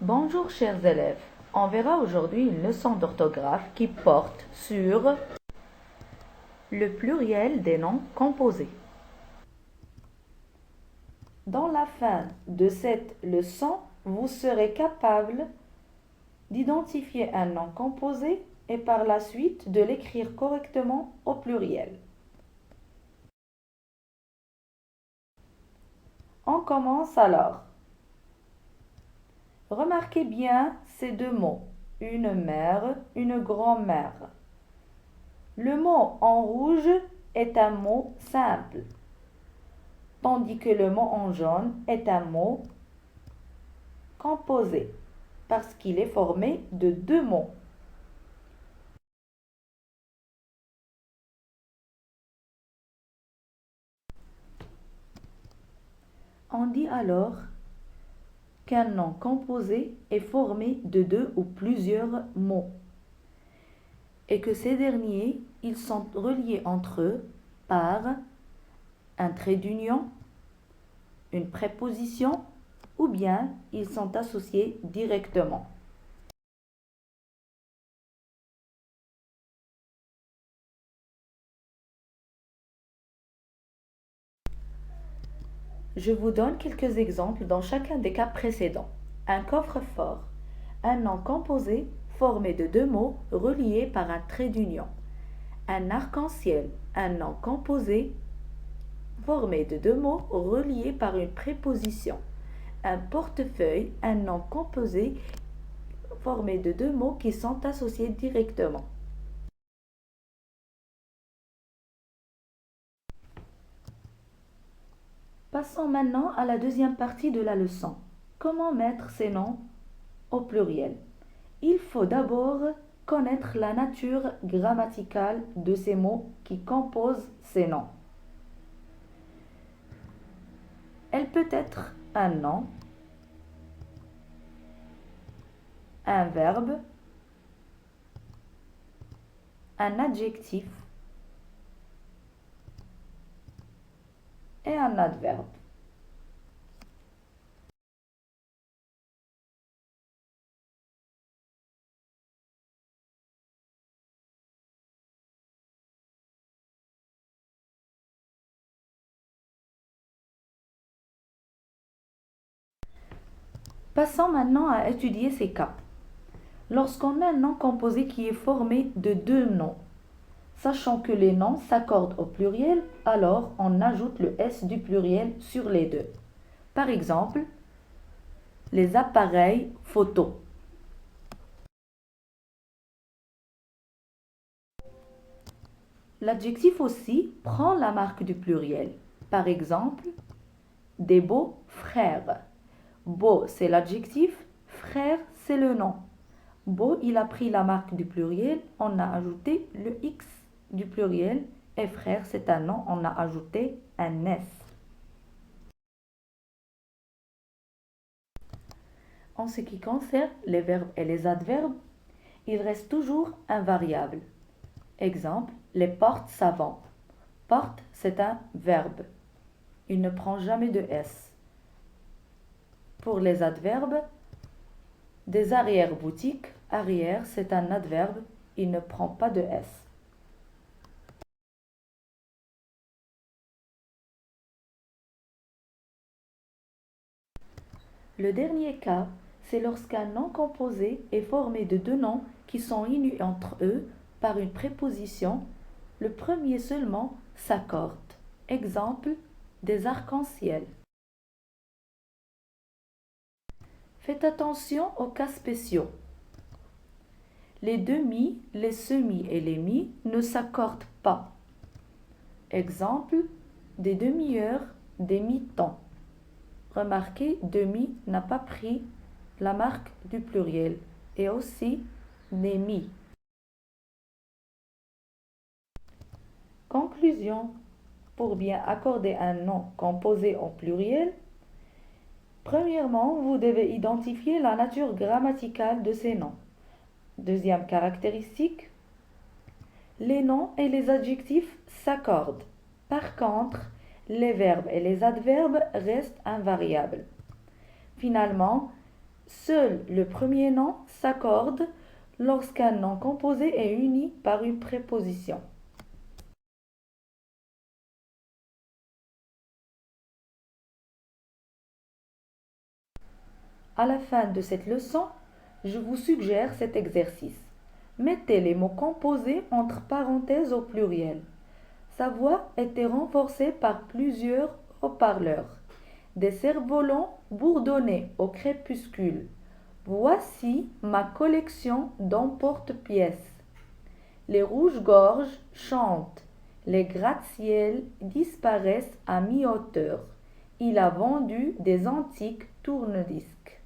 Bonjour chers élèves, on verra aujourd'hui une leçon d'orthographe qui porte sur le pluriel des noms composés. Dans la fin de cette leçon, vous serez capable d'identifier un nom composé et par la suite de l'écrire correctement au pluriel. On commence alors. Remarquez bien ces deux mots, une mère, une grand-mère. Le mot en rouge est un mot simple, tandis que le mot en jaune est un mot composé, parce qu'il est formé de deux mots. On dit alors qu'un nom composé est formé de deux ou plusieurs mots, et que ces derniers, ils sont reliés entre eux par un trait d'union, une préposition, ou bien ils sont associés directement. Je vous donne quelques exemples dans chacun des cas précédents. Un coffre-fort, un nom composé formé de deux mots reliés par un trait d'union. Un arc-en-ciel, un nom composé formé de deux mots reliés par une préposition. Un portefeuille, un nom composé formé de deux mots qui sont associés directement. Passons maintenant à la deuxième partie de la leçon. Comment mettre ces noms au pluriel? Il faut d'abord connaître la nature grammaticale de ces mots qui composent ces noms. Elle peut être un nom, un verbe, un adjectif et un adverbe. Passons maintenant à étudier ces cas. Lorsqu'on a un nom composé qui est formé de deux noms, sachant que les noms s'accordent au pluriel, alors on ajoute le S du pluriel sur les deux. Par exemple, les appareils photo. L'adjectif aussi prend la marque du pluriel. Par exemple, des beaux frères. Beau, c'est l'adjectif, frère, c'est le nom. Beau, il a pris la marque du pluriel, on a ajouté le X du pluriel. Et frère, c'est un nom, on a ajouté un S. En ce qui concerne les verbes et les adverbes, il reste toujours invariable. Exemple, les portes savantes. Porte, c'est un verbe. Il ne prend jamais de S. Pour les adverbes, des arrière-boutiques, arrière, c'est un adverbe. Il ne prend pas de S. Le dernier cas, c'est lorsqu'un nom composé est formé de deux noms qui sont unis entre eux par une préposition. Le premier seulement s'accorde. Exemple, des arcs-en-ciel. Faites attention aux cas spéciaux. Les demi, les semis et les mi ne s'accordent pas. Exemple, des demi-heures, des mi-temps. Remarquez, demi n'a pas pris la marque du pluriel et aussi des mi. Conclusion. Pour bien accorder un nom composé en pluriel, premièrement, vous devez identifier la nature grammaticale de ces noms. Deuxième caractéristique, les noms et les adjectifs s'accordent. Par contre, les verbes et les adverbes restent invariables. Finalement, Seul le premier nom s'accorde lorsqu'un nom composé est uni par une préposition. À la fin de cette leçon, je vous suggère cet exercice. Mettez les mots composés entre parenthèses au pluriel. Sa voix était renforcée par plusieurs haut-parleurs. Des cerfs-volants bourdonnaient au crépuscule. Voici ma collection d'emporte-pièces. Les rouges-gorges chantent. Les gratte-ciels disparaissent à mi-hauteur. Il a vendu des antiques tourne-disques.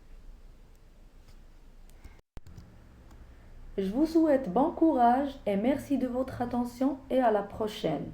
Je vous souhaite bon courage et merci de votre attention et à la prochaine.